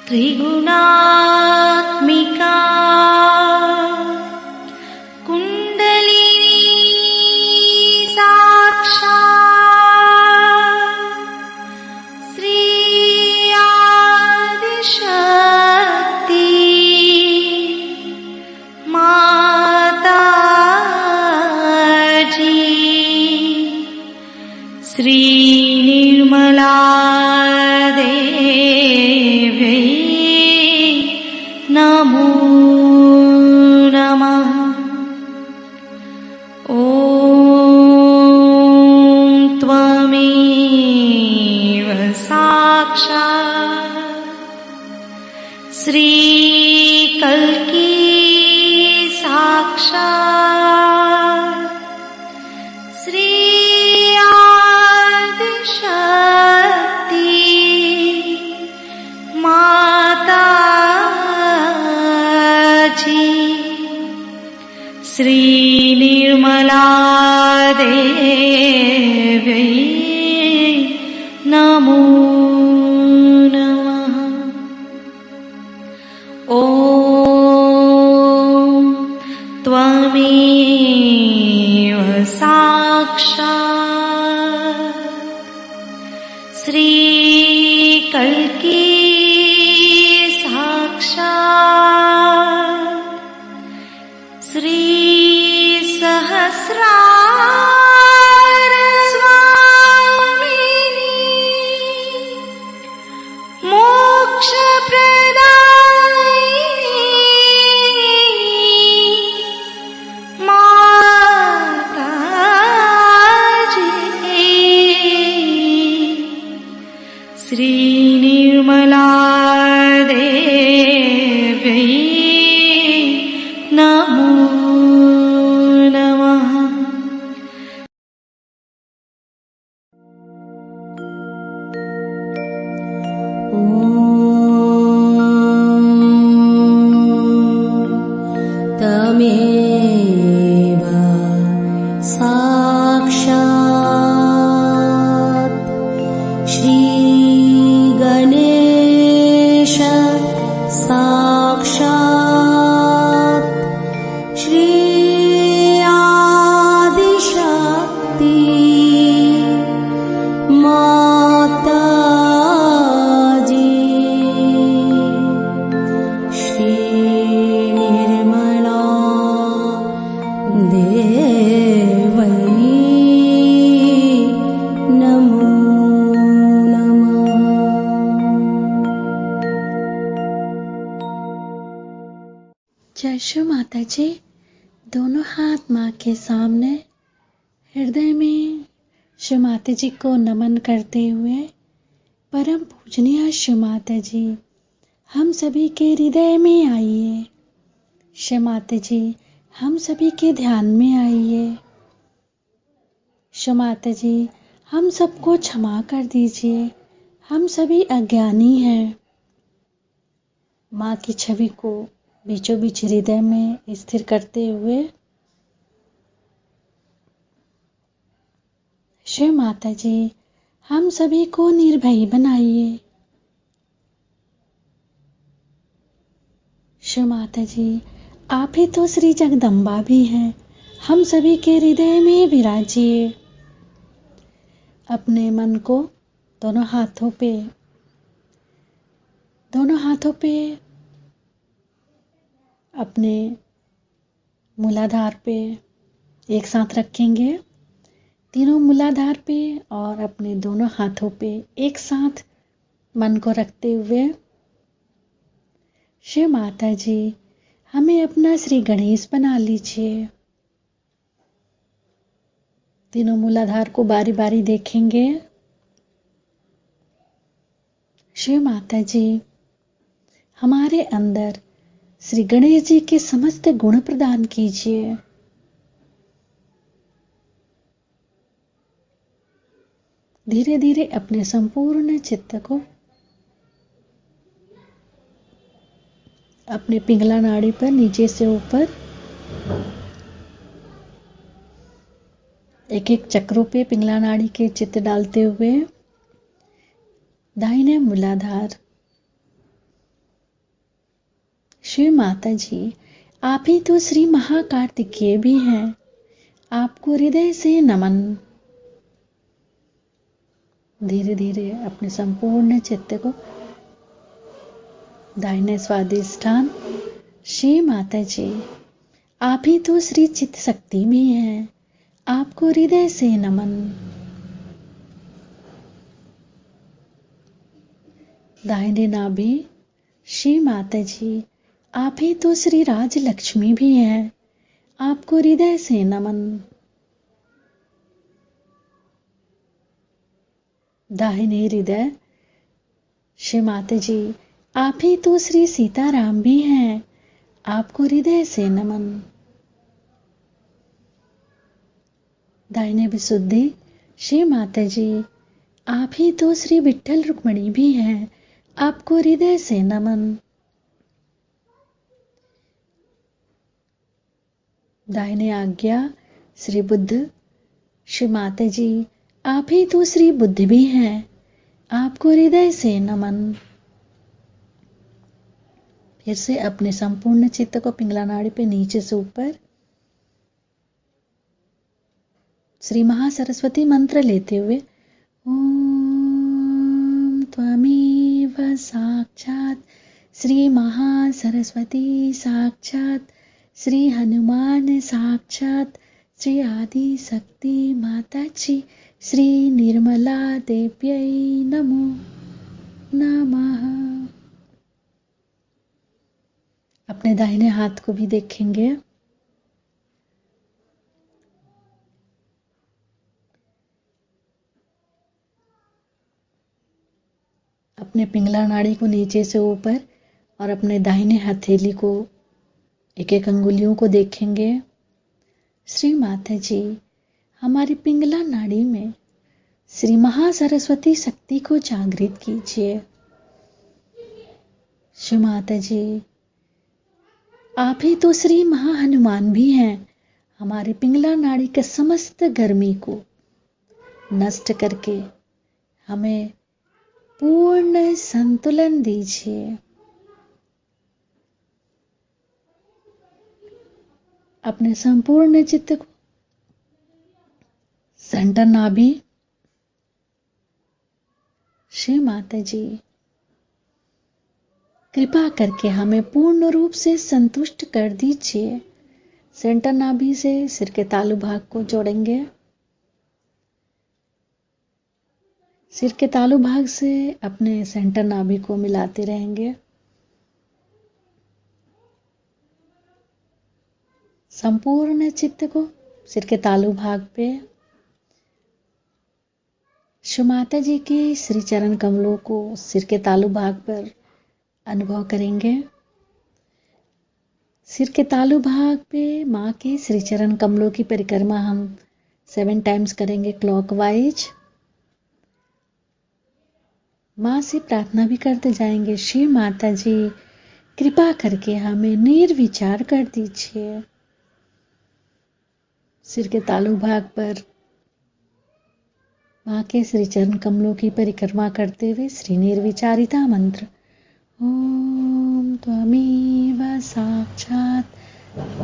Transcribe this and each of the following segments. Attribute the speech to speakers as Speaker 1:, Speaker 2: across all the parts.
Speaker 1: त्रिगुणात्मिका कुंडलिनी साक्षात् श्री आदिशक्ति माताजी श्री निर्मला देवी नमो नमः। ॐ त्वमेव साक्षात् श्री कल्की साक्षात् श्री आदिशक्ति माताजी श्री निर्मला देवी नमो नमः। ॐ त्वमेव साक्षात् श्री कल्की साक्षात् श्री सहस्रार स्वामिनी मोक्ष प्रदायिनी माताजी श्री निर्मला देवी नमो नमः।
Speaker 2: तमेव साक्षात् श्री गणेश साक्षात् श्री आदिशक्ति माताजी श्री निर्मला देवी नमो नमः।
Speaker 3: जय श्री माता जी। दोनों हाथ माँ के सामने हृदय में श्री माता जी को नमन करते हुए, परम पूजनीय श्री माता जी हम सभी के हृदय में आइए। श्री माता जी हम सभी के ध्यान में आइए। श्री माता जी हम सबको क्षमा कर दीजिए, हम सभी अज्ञानी हैं। माँ की छवि को बीचों बीच हृदय में स्थिर करते हुए श्री माता जी हम सभी को निर्भय बनाइए। श्री माता जी आप ही तो श्री जगदम्बा भी हैं, हम सभी के हृदय में विराजिए। अपने मन को दोनों हाथों पे अपने मूलाधार पे एक साथ रखेंगे, तीनों मूलाधार पे और अपने दोनों हाथों पे एक साथ मन को रखते हुए श्री माता जी हमें अपना श्री गणेश बना लीजिए। तीनों मूलाधार को बारी बारी देखेंगे। श्री माता जी हमारे अंदर श्री गणेश जी के समस्त गुण प्रदान कीजिए। धीरे धीरे अपने संपूर्ण चित्त को अपने पिंगला नाड़ी पर नीचे से ऊपर एक एक चक्रों पे पिंगला नाड़ी के चित्त डालते हुए दाहिने मूलाधार, श्री माता जी, आप ही तो श्री महाकार्तिकेय भी हैं। आपको हृदय से नमन। धीरे धीरे अपने संपूर्ण चित्त को दाहिने स्वादिष्ठान। श्री माता जी, आप ही तो श्री चित्त शक्ति भी हैं। आपको हृदय से नमन। दाहिने नाभि। श्री माता जी, आप ही तो श्री राज लक्ष्मी भी हैं। आपको हृदय से नमन। दाहिने हृदय। श्री माता जी, आप ही तो श्री सीताराम भी हैं। आपको हृदय से नमन। दाहिने विशुद्धि। श्री माता जी, आप ही तो श्री विठ्ठल रुक्मिणी भी हैं। आपको हृदय से नमन। दाहिने आज्ञा। श्री बुद्ध। श्री माता जी, आप ही तो श्री बुद्ध भी हैं। आपको हृदय से नमन। फिर से अपने संपूर्ण चित्त को पिंगला नाड़ी पे नीचे से ऊपर श्री महासरस्वती मंत्र लेते हुए ओम त्वमेव साक्षात श्री महासरस्वती साक्षात श्री हनुमान साक्षात श्री आदि शक्ति माताजी श्री निर्मला देव्यै नमो नमः। अपने दाहिने हाथ को भी देखेंगे। अपने पिंगला नाड़ी को नीचे से ऊपर और अपने दाहिने हथेली को एक एक अंगुलियों को देखेंगे। श्री माता जी, हमारी पिंगला नाड़ी में श्री महासरस्वती शक्ति को जागृत कीजिए। श्री माता जी, आप ही तो श्री महाहनुमान भी हैं। हमारी पिंगला नाड़ी के समस्त गर्मी को नष्ट करके हमें पूर्ण संतुलन दीजिए। अपने संपूर्ण चित्त को सेंटर नाभि। श्री माता जी, कृपा करके हमें पूर्ण रूप से संतुष्ट कर दीजिए। सेंटर नाभि से सिर के तालु भाग को जोड़ेंगे। सिर के तालु भाग से अपने सेंटर नाभि को मिलाते रहेंगे। संपूर्ण चित्त को सिर के तालु भाग पे श्री माता जी के श्री चरण कमलों को सिर के तालु भाग पर अनुभव करेंगे। सिर के तालु भाग पे माँ के श्री चरण कमलों की परिक्रमा हम 7 टाइम्स करेंगे क्लॉकवाइज। माँ से प्रार्थना भी करते जाएंगे, श्री माता जी कृपा करके हमें निर्विचार कर दीजिए। सिर के तालु भाग पर माँ के श्री चरण कमलों की परिक्रमा करते हुए श्री निर्विचारिता मंत्र ओम त्वमेव साक्षात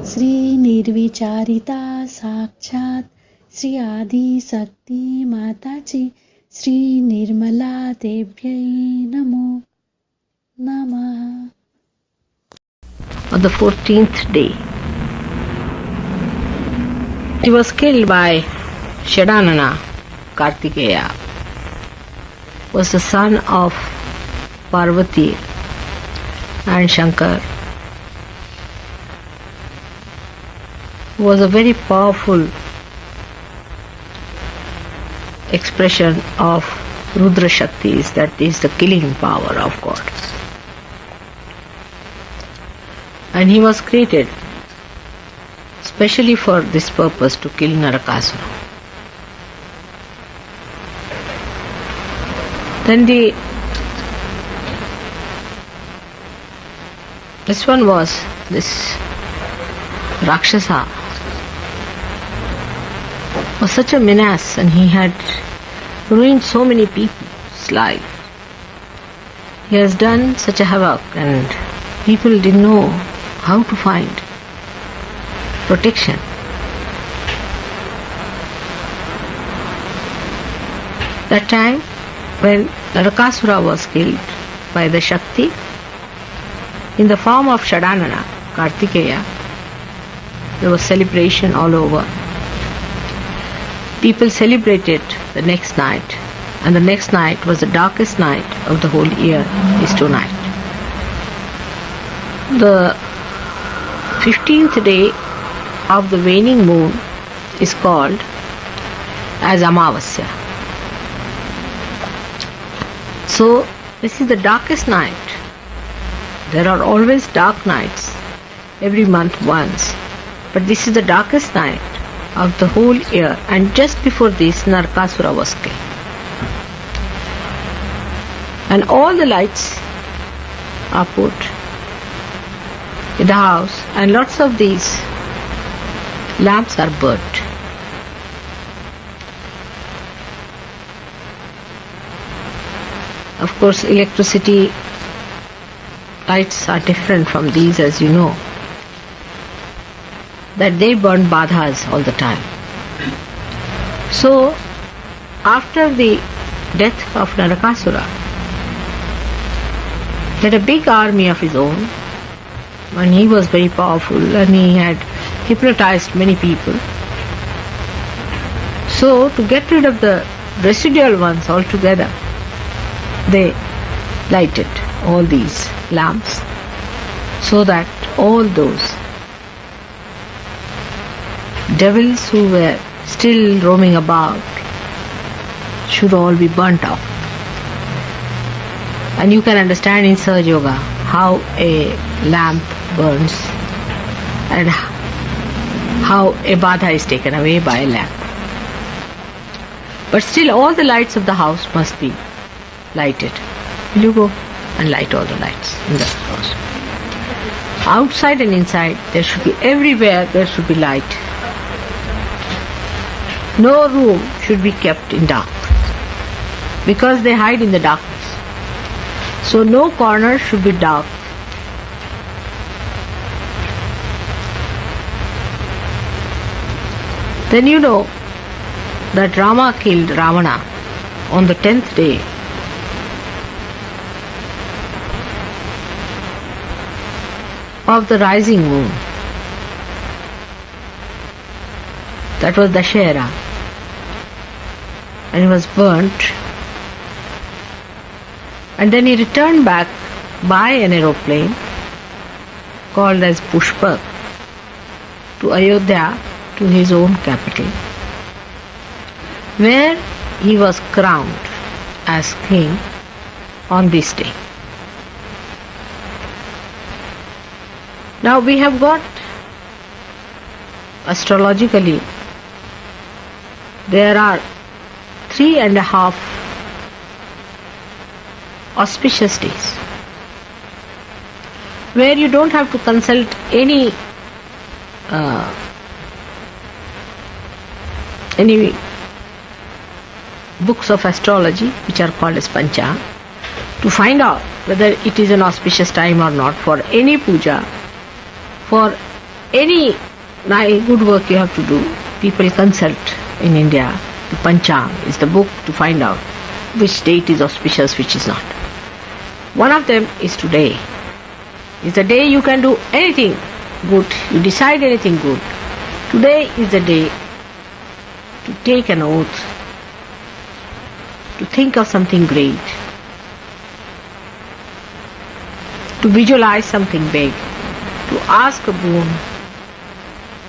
Speaker 3: श्री निर्विचारिता साक्षात श्री आदि शक्ति माताजी श्री निर्मला देव्यै नमो नमः।
Speaker 4: On the 14th day, he was killed by Shadanana. Kartikeya was the son of Parvati and Shankar, who was a very powerful expression of Rudra Shaktis, that is the killing power of God. And he was created specially for this purpose, to kill Narakasura. Then this one was this Rakshasa was such a menace, and he had ruined so many people's life. He has done such a havoc, and people didn't know how to find protection. That time when Narakasura was killed by the Shakti in the form of Shadanana, Kartikeya, there was celebration all over. People celebrated the next night, and the next night was the darkest night of the whole year, is tonight. The 15th day of the waning moon is called as Amavasya. So this is the darkest night. There are always dark nights, every month once, but this is the darkest night of the whole year, and just before this Narakasura was killed. And all the lights are put in the house, and lots of these lamps are burnt. Of course, electricity lights are different from these, as you know, that they burn badhas all the time. So, after the death of Narakasura, he had a big army of his own, and he was very powerful, and he had hypnotized many people. So, to get rid of the residual ones altogether, they lighted all these lamps so that all those devils who were still roaming about should all be burnt out. And you can understand in Sahajyoga how a lamp burns and how a badha is taken away by a lamp. But still all the lights of the house must be lighted. Will you go and light all the lights in the house? Outside and inside, there should be, everywhere there should be light. No room should be kept in dark, because they hide in the darkness. So no corner should be dark. Then you know that Rama killed Ravana on the 10th day of the rising moon. That was Dashera, and he was burnt, and then he returned back by an aeroplane called as Pushpak to Ayodhya, to his own capital, where he was crowned as king on this day. Now we have got, astrologically, there are 3.5 auspicious days where you don't have to consult any books of astrology, which are called as Pancha, to find out whether it is an auspicious time or not for any puja, for any good work you have to do. People consult in India. The Pancha is the book to find out which date is auspicious, which is not. One of them is today. It's the day you can do anything good, you decide anything good. Today is the day to take an oath, to think of something great, to visualize something big, to ask a boon,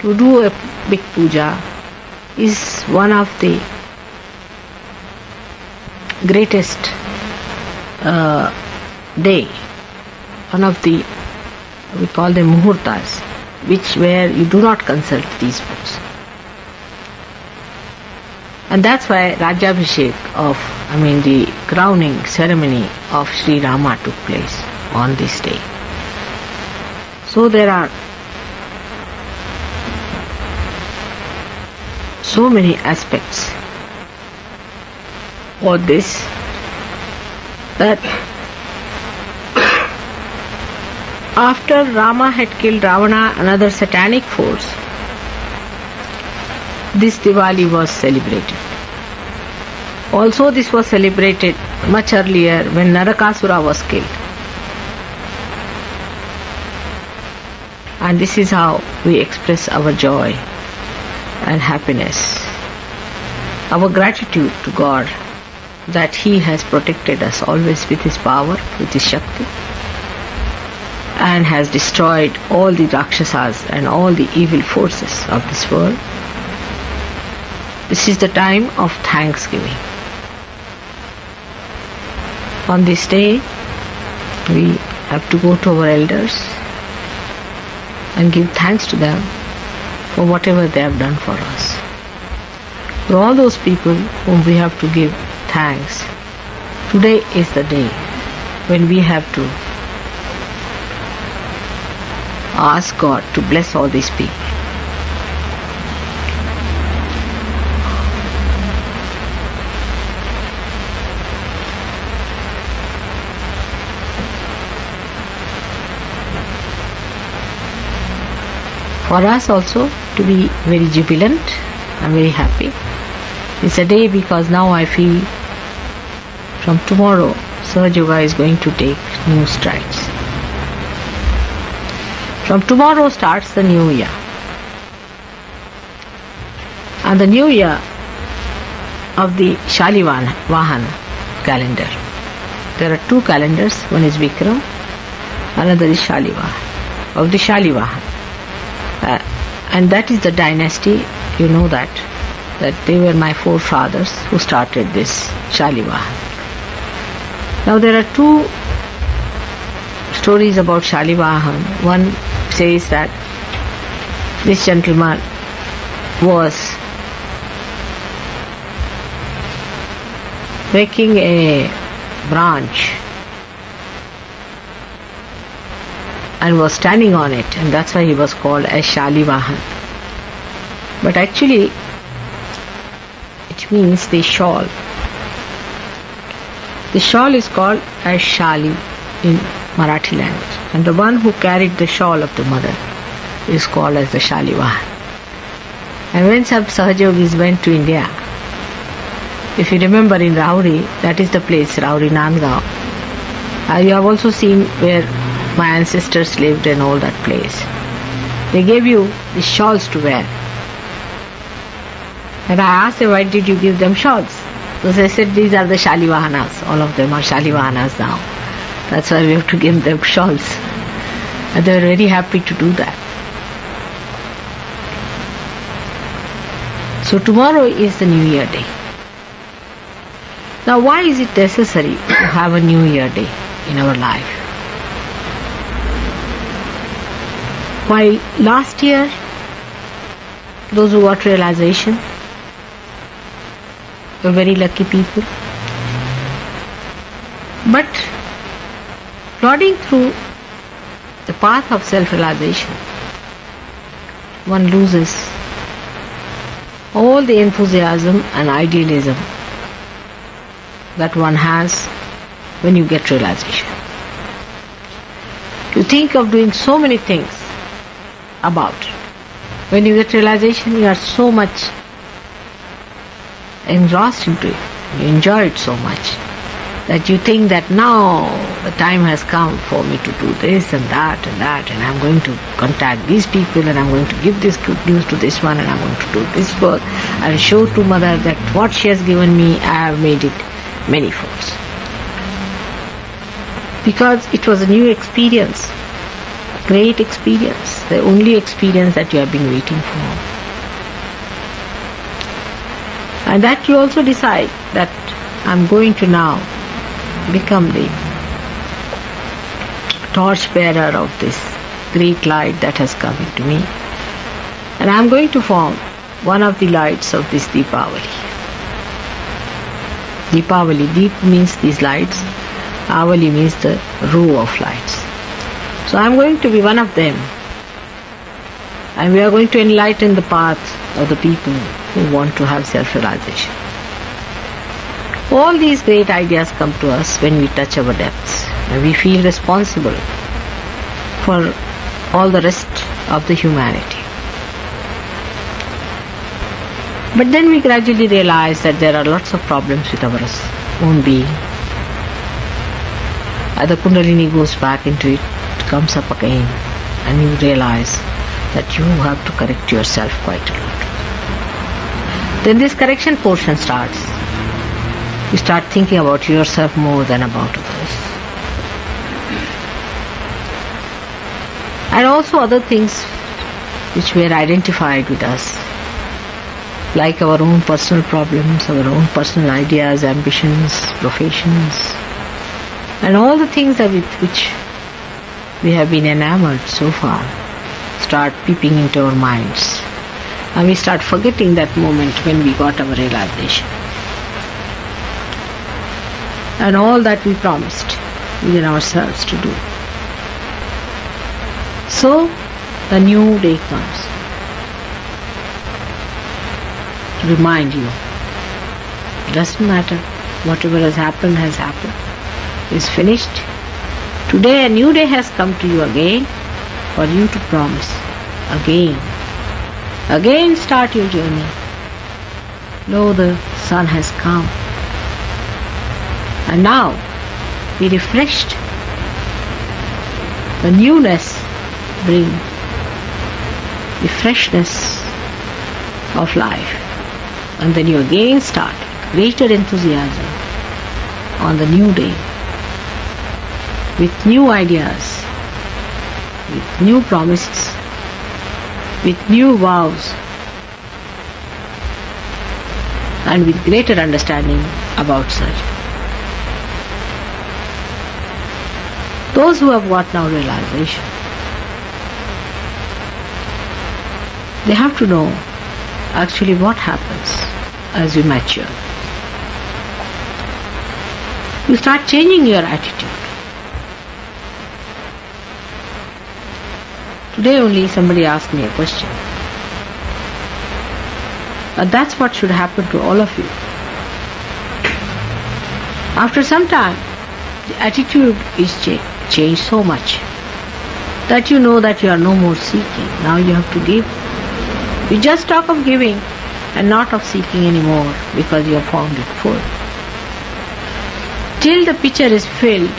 Speaker 4: to do a big puja is one of the greatest day, one of the, we call them muhurtas, where you do not consult these books. And that's why Rajyabhishek the crowning ceremony of Sri Rama took place on this day. So there are so many aspects of this that after Rama had killed Ravana, another satanic force, this Diwali was celebrated. Also, this was celebrated much earlier when Narakasura was killed. And this is how we express our joy and happiness, our gratitude to God that He has protected us always with His power, with His Shakti, and has destroyed all the Rakshasas and all the evil forces of this world. This is the time of thanksgiving. On this day, we have to go to our elders and give thanks to them for whatever they have done for us. For all those people whom we have to give thanks, today is the day when we have to ask God to bless all these people. For us also to be very jubilant and very happy. It's a day because now I feel from tomorrow Sahajyog is going to take new strides. From tomorrow starts the new year. And the new year of the Shalivahan calendar. There are two calendars, one is Vikram, another is Shalivahan, of the Shalivahan. And that is the dynasty, you know that they were my forefathers who started this Shalivahan. Now there are two stories about Shalivahan. One says that this gentleman was making a branch and was standing on it, and that's why he was called as Shalivahan. But actually it means the shawl. The shawl is called as Shali in Marathi language, and the one who carried the shawl of the mother is called as the Shalivahan. And when some Sahajyogis went to India, if you remember in Rauri, that is the place, Rauri Nandgaon. You have also seen where my ancestors lived and all that place. They gave you the shawls to wear. And I asked them, why did you give them shawls? So they said, these are the Shalivahanas. All of them are Shalivahanas now. That's why we have to give them shawls. And they were very happy to do that. So tomorrow is the New Year day. Now why is it necessary to have a New Year day in our life? While last year, those who got realization were very lucky people. But plodding through the path of self-realization, one loses all the enthusiasm and idealism that one has when you get realization. You think of doing so many things about. When you get realization, you are so much engrossed into it. You enjoy it so much that you think that now the time has come for me to do this and that, and I'm going to contact these people, and I'm going to give this good news to this one, and I'm going to do this work and show to mother that what she has given me, I have made it manifolds. Because it was a new experience, great experience, the only experience that you have been waiting for. And that you also decide that I'm going to now become the torch bearer of this great light that has come into me. And I'm going to form one of the lights of this Deepavali. Deepavali, deep means these lights, Avali means the row of lights. So I'm going to be one of them. And we are going to enlighten the path of the people who want to have self-realization. All these great ideas come to us when we touch our depths, and we feel responsible for all the rest of the humanity. But then we gradually realize that there are lots of problems with our own being. As the Kundalini goes back into it, it comes up again, and you realize that you have to correct yourself quite a lot. Then this correction portion starts. You start thinking about yourself more than about others. And also other things which were identified with us, like our own personal problems, our own personal ideas, ambitions, professions, and all the things that with which we have been enamored so far start peeping into our minds. And we start forgetting that moment when we got our realization. And all that we promised within ourselves to do. So, the new day comes to remind you, it doesn't matter, whatever has happened, is finished. Today a new day has come to you again for you to promise again start your journey. Lo, the sun has come, and now be refreshed. The newness brings the freshness of life, and then you again start greater enthusiasm on the new day with new ideas, with new promises, with new vows, and with greater understanding about such. Those who have got now realization, they have to know actually what happens as you mature. You start changing your attitude. Today only somebody asked me a question. And that's what should happen to all of you. After some time, the attitude is changed so much that you know that you are no more seeking. Now you have to give. You just talk of giving and not of seeking anymore because you have found it full. Till the pitcher is filled,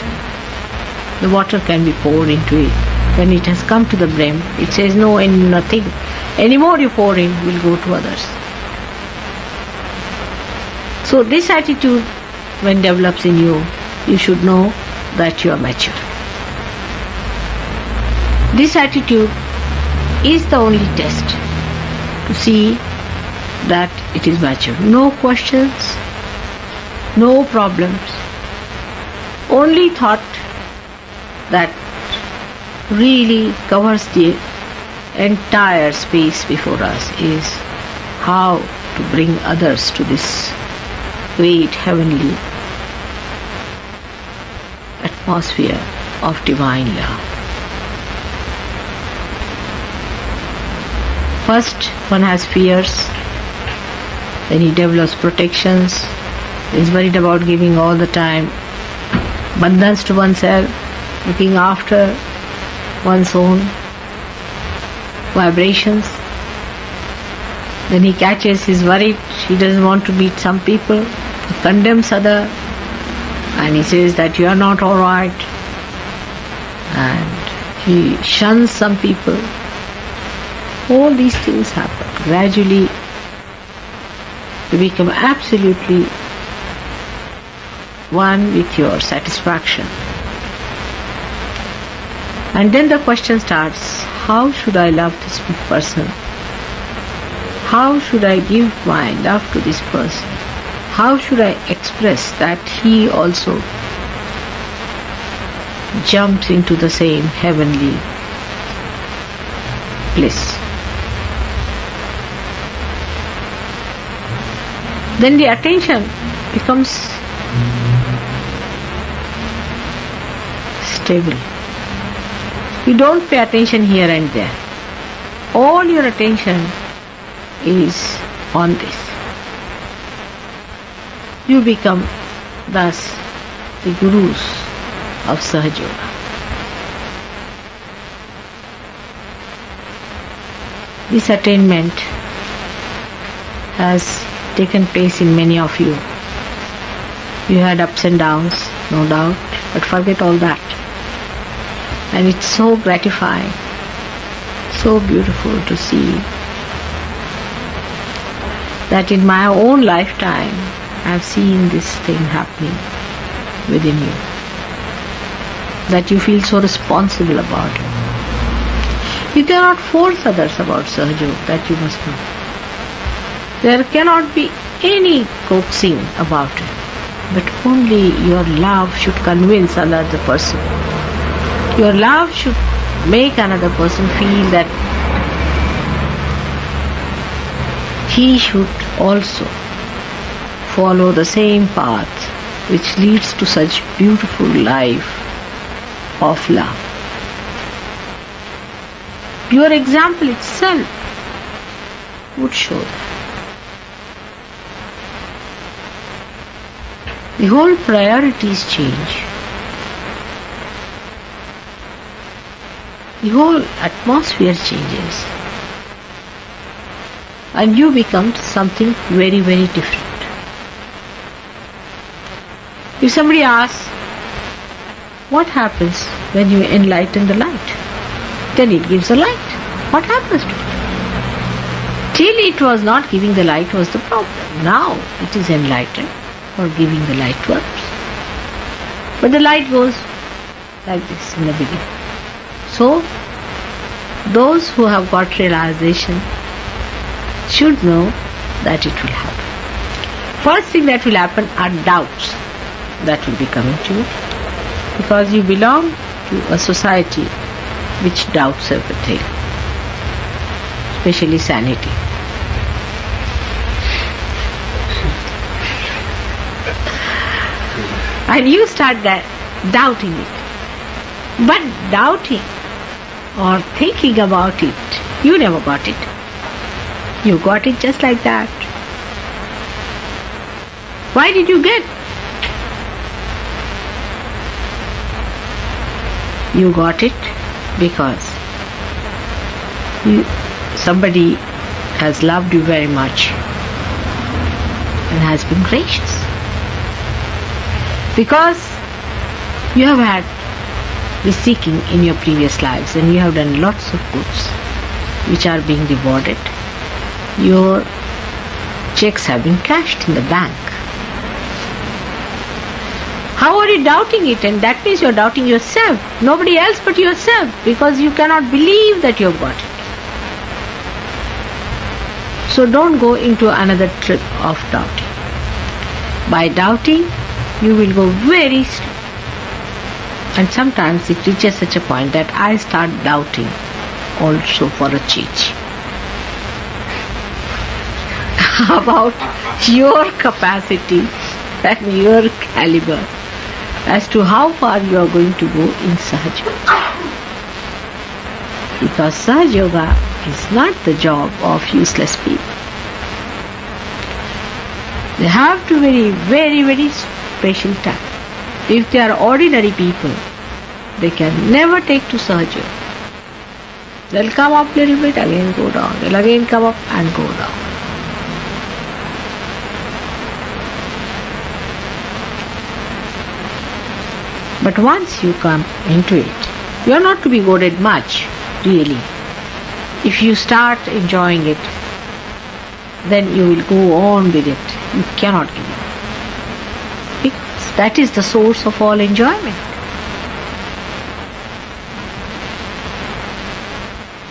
Speaker 4: the water can be poured into it. When it has come to the brim, it says no and nothing. Any more you pour in will go to others. So this attitude, when develops in you, you should know that you are mature. This attitude is the only test to see that it is mature. No questions, no problems. Only thought that really covers the entire space before us is how to bring others to this great heavenly atmosphere of divine love. First, one has fears, then he develops protections, is worried about giving all the time, bandhans to oneself, looking after one's own vibrations. Then he catches, he's worried, he doesn't want to meet some people, he condemns other, and he says that you are not alright, and he shuns some people. All these things happen. Gradually, you become absolutely one with your satisfaction. And then the question starts, how should I love this person? How should I give my love to this person? How should I express that he also jumps into the same heavenly bliss? Then the attention becomes stable. You don't pay attention here and there. All your attention is on this. You become thus the gurus of Sahajyog. this attainment has taken place in many of you. You had ups and downs, no doubt, but forget all that. And it's so gratifying, so beautiful to see that in my own lifetime I have seen this thing happening within you, that you feel so responsible about it. You cannot force others about Sahajyog, that you must know. There cannot be any coaxing about it, but only your love should convince another person. Your love should make another person feel that he should also follow the same path which leads to such beautiful life of love. Your example itself would show that. The whole priorities change. The whole atmosphere changes. And you become something very, very different. If somebody asks, what happens when you enlighten the light? Then it gives a light. What happens to it? Till it was not giving the light was the problem. Now it is enlightened or giving the light to others. But the light goes like this in the beginning. So, those who have got realization should know that it will happen. First thing that will happen are doubts that will be coming to you, because you belong to a society which doubts everything, especially sanity. And you start doubting it. But doubting or thinking about it, you never got it. You got it just like that. Why did you get? You got it because somebody has loved you very much and has been gracious. Because you have had the seeking in your previous lives and you have done lots of goods which are being rewarded. Your checks have been cashed in the bank. How are you doubting it? And that means you are doubting yourself, nobody else but yourself, because you cannot believe that you have got it. So don't go into another trip of doubting. By doubting, you will go very slow. And sometimes it reaches such a point that I start doubting also for a change about your capacity and your caliber as to how far you are going to go in Sahajyog. Because Sahajyoga is not the job of useless people. They have to be very, very special time. If they are ordinary people, they can never take to Sahajyog. They'll come up a little bit, again go down. They'll again come up and go down. But once you come into it, you are not to be goaded much, really. If you start enjoying it, then you will go on with it. You cannot give up. Because that is the source of all enjoyment.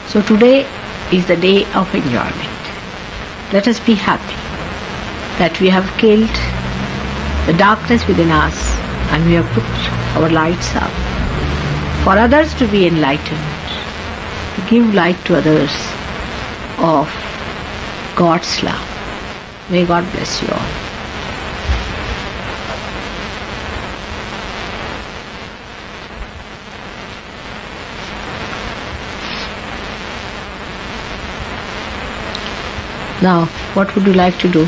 Speaker 4: So today is the day of enjoyment. Let us be happy that we have killed the darkness within us and we have put our lights up for others to be enlightened, to give light to others of God's love. May God bless you all. Now, what would you like to do?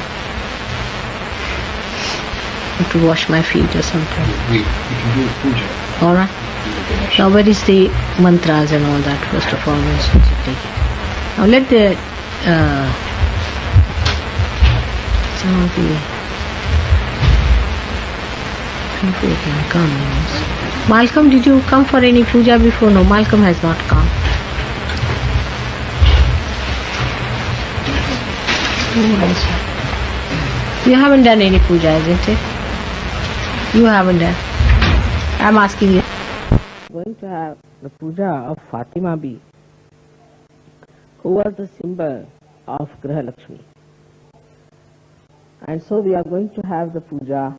Speaker 4: To wash my feet or something.
Speaker 5: We can do a puja.
Speaker 4: Alright. Now where is the mantras and all that? First of all, we should take it. Now let the some of the people can come. Malcolm, did you come for any puja before? No, Malcolm has not come. You haven't done any puja, isn't it? You haven't done. I'm asking you. Going to have the puja of Fatima Bi, who was the symbol of Graha Lakshmi. And so we are going to have the puja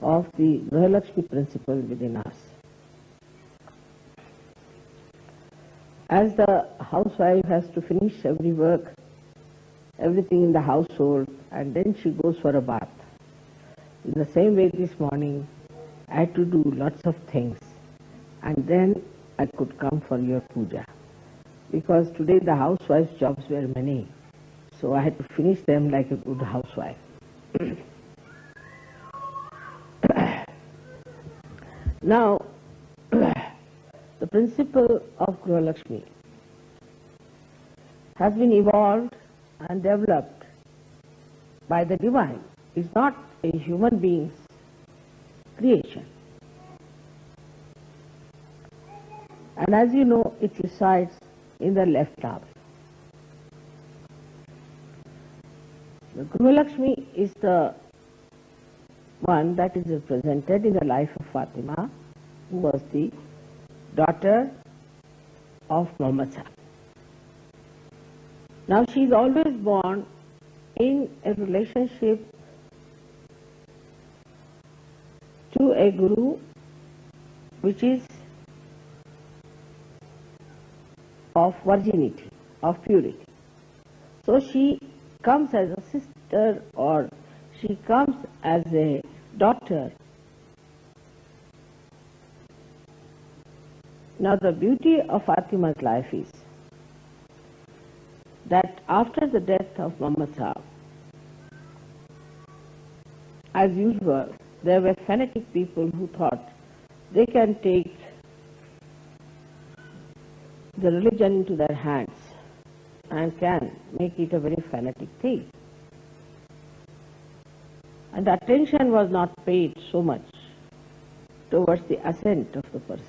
Speaker 4: of the Graha Lakshmi principle within us. As the housewife has to finish every work, everything in the household, and then she goes for a bath. In the same way this morning, I had to do lots of things, and then I could come for your puja. Because today the housewife's jobs were many, so I had to finish them like a good housewife. Now, the principle of Graha Lakshmi has been evolved and developed by the divine. It's not a human being's creation. And as you know, it resides in the left navel. The Graha Lakshmi is the one that is represented in the life of Fatima, who was the daughter of Muhammad Sahib. Now she is always born in a relationship to a guru which is of virginity, of purity. So she comes as a sister, or she comes as a daughter. Now the beauty of Fatima's life is that after the death of Muhammad Sahib, as usual, there were fanatic people who thought they can take the religion into their hands and can make it a very fanatic thing. And attention was not paid so much towards the ascent of the person.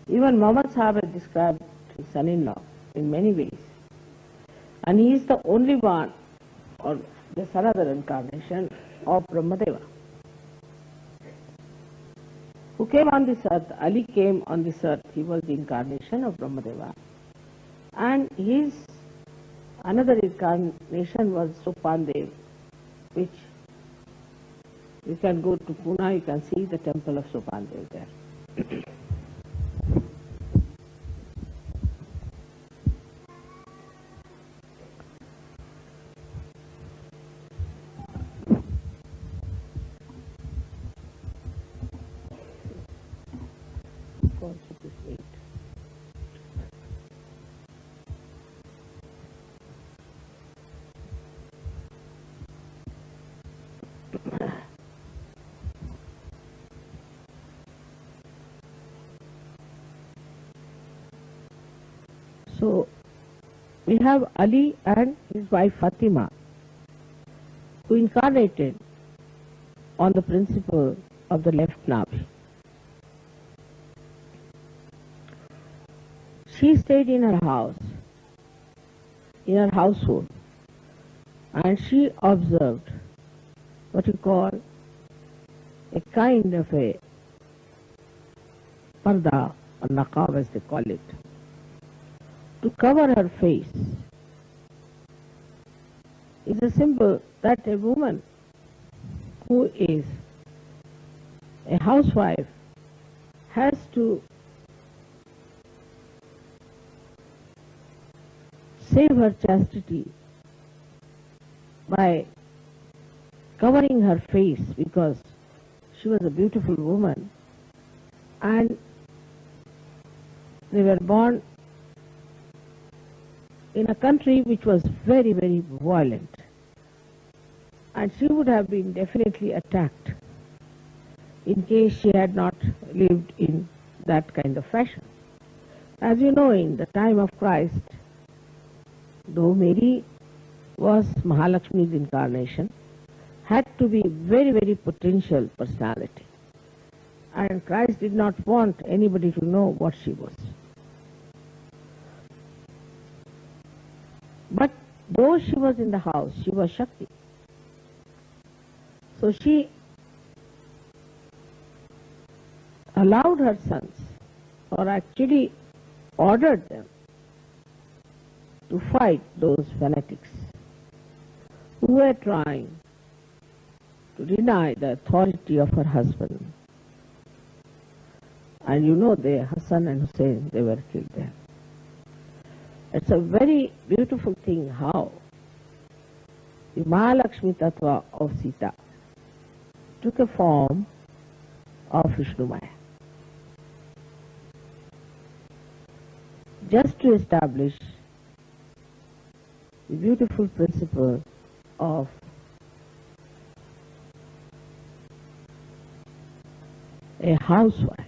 Speaker 4: Even Muhammad Sahib has described his son-in-law in many ways. And he is the only one, or the another incarnation of Brahmadeva, who came on this earth. Ali came on this earth. He was the incarnation of Brahmadeva. And his another incarnation was Sopandev, which you can go to Pune, you can see the temple of Sopandev there. So, we have Ali and his wife Fatima, who incarnated on the principle of the left navel. She stayed in her house, in her household, and she observed what you call a kind of a parda, or naqab as they call it, to cover her face. Is a symbol that a woman who is a housewife has to save her chastity by covering her face, because she was a beautiful woman and they were born in a country which was very, very violent, and she would have been definitely attacked in case she had not lived in that kind of fashion. As you know, in the time of Christ, though Mary was Mahalakshmi's incarnation, had to be very, very potential personality. And Christ did not want anybody to know what she was. But though she was in the house, she was Shakti. So she allowed her sons, or actually ordered them, to fight those fanatics who were trying to deny the authority of her husband. And you know, Hassan and Hussein, they were killed there. It's a very beautiful thing how the Mahalakshmi Tattva of Sita took a form of Vishnu Maya, just to establish the beautiful principle of a housewife.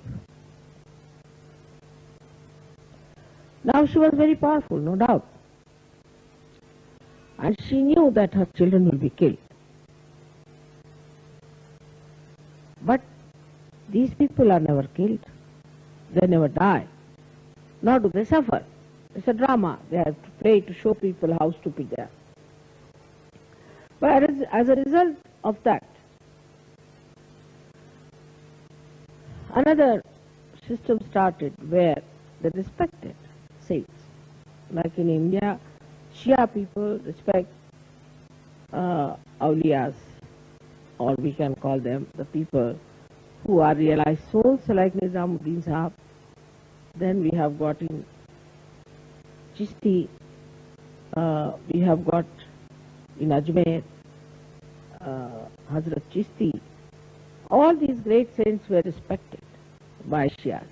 Speaker 4: Now she was very powerful, no doubt. And she knew that her children will be killed. But these people are never killed. They never die. Nor do they suffer. It's a drama. They have to play to show people how stupid they are. But as a result of that, another system started where they respected saints. Like in India, Shia people respect awliyas, or we can call them the people who are realized souls, like Nizamuddin Sahab. Then we have got in Chishti, we have got in Ajmer, Hazrat Chishti. All these great saints were respected by Shias.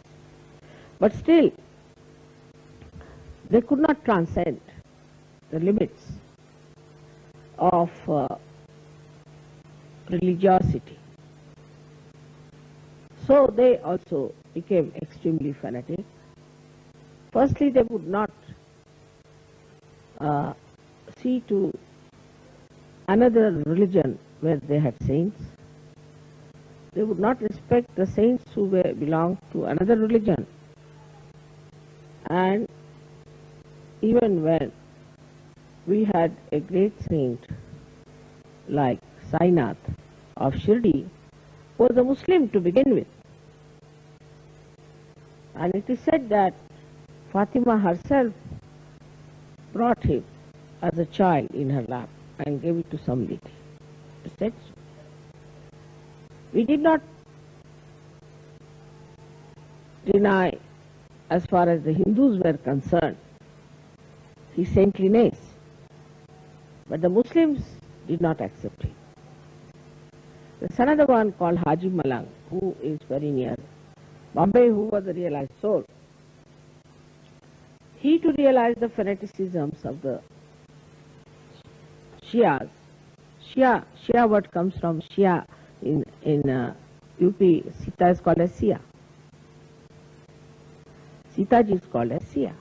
Speaker 4: But still, they could not transcend the limits of religiosity. So they also became extremely fanatic. Firstly, they would not see to another religion where they had saints. They would not respect the saints who belonged to another religion. And even when we had a great saint like Sainath of Shri, who was a Muslim to begin with. And it is said that Fatima herself brought him as a child in her lap and gave it to some lady. It said so. We did not deny, as far as the Hindus were concerned, his saintliness, but the Muslims did not accept him. There's another one called Haji Malang, who is very near Bombay, who was a realized soul. He too realized the fanaticisms of the Shias. Shia word comes from Shia in UP. Sita is called as Sia. Sitaji is called as Sia.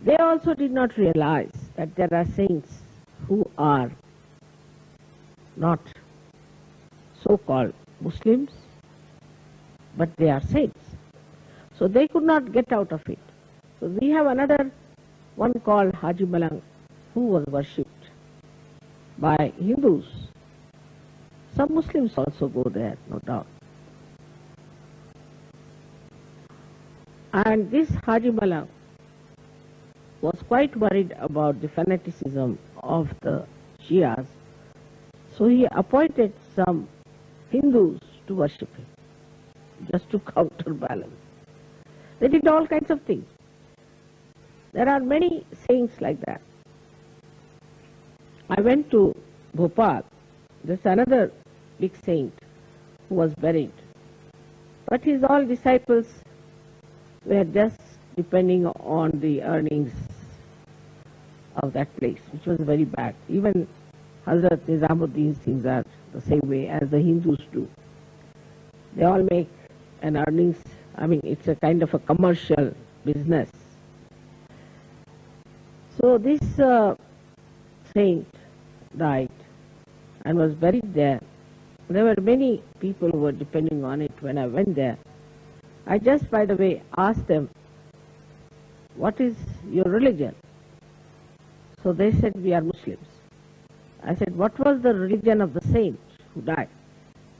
Speaker 4: They also did not realize that there are saints who are not so-called Muslims, but they are saints. So they could not get out of it. So we have another one called Haji Malang, who was worshipped by Hindus. Some Muslims also go there, no doubt. And this Haji Malang was quite worried about the fanaticism of the Shias. So he appointed some Hindus to worship him, just to counterbalance. They did all kinds of things. There are many saints like that. I went to Bhopal. There's another big saint who was buried. But his all disciples were just depending on the earnings of that place, which was very bad. Even Hazrat Nizamuddin Singhs are the same way as the Hindus do. They all make an earnings I mean, it's a kind of a commercial business. So this saint died and was buried there. There were many people who were depending on it when I went there. I just, by the way, asked them, what is your religion? So they said, we are Muslims. I said, what was the religion of the saint who died?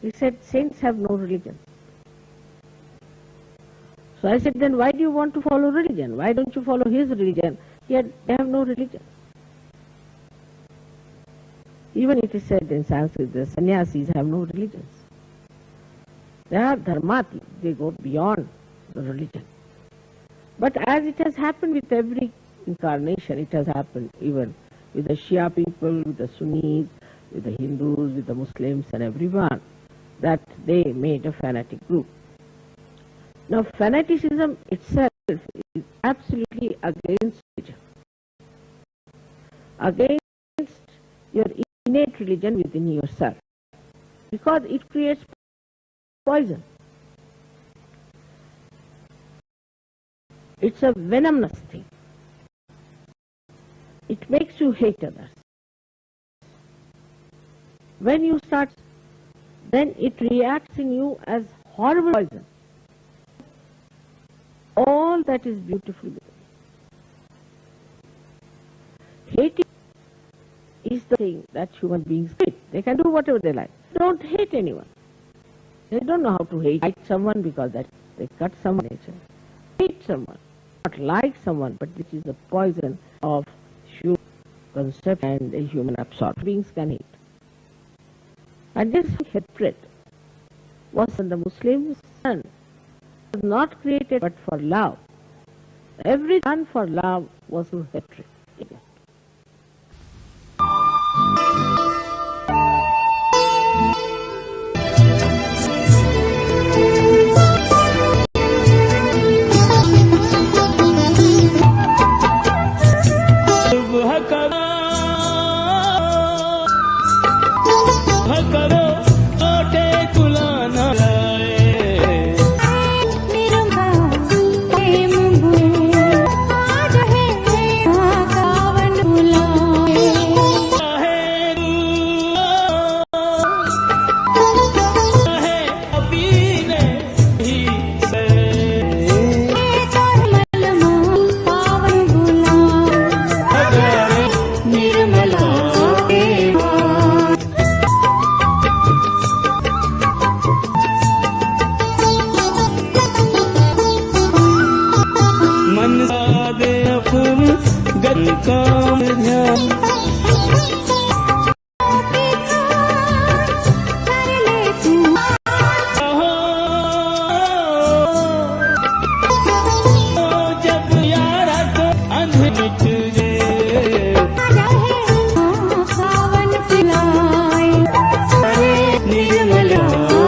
Speaker 4: He said, saints have no religion. So I said, then why do you want to follow religion? Why don't you follow his religion? Yet they have no religion. Even it is said in Sanskrit, the sannyasis have no religions. They are dharmati, they go beyond the religion. But as it has happened with every incarnation, it has happened even with the Shia people, with the Sunnis, with the Hindus, with the Muslims and everyone, that they made a fanatic group. Now fanaticism itself is absolutely against religion, against your innate religion within yourself, because it creates poison. It's a venomous thing. It makes you hate others. When you start, then it reacts in you as horrible poison. All that is beautiful within you. Hating is the thing that human beings hate. They can do whatever they like. They don't hate anyone. They don't know how to hate someone because that they cut someone's nature. Hate someone, not like someone, but this is the poison of human concept and the human absorption. Beings can hate. And this hatred was when the Muslims son was not created but for love. Every done for love was through hatred.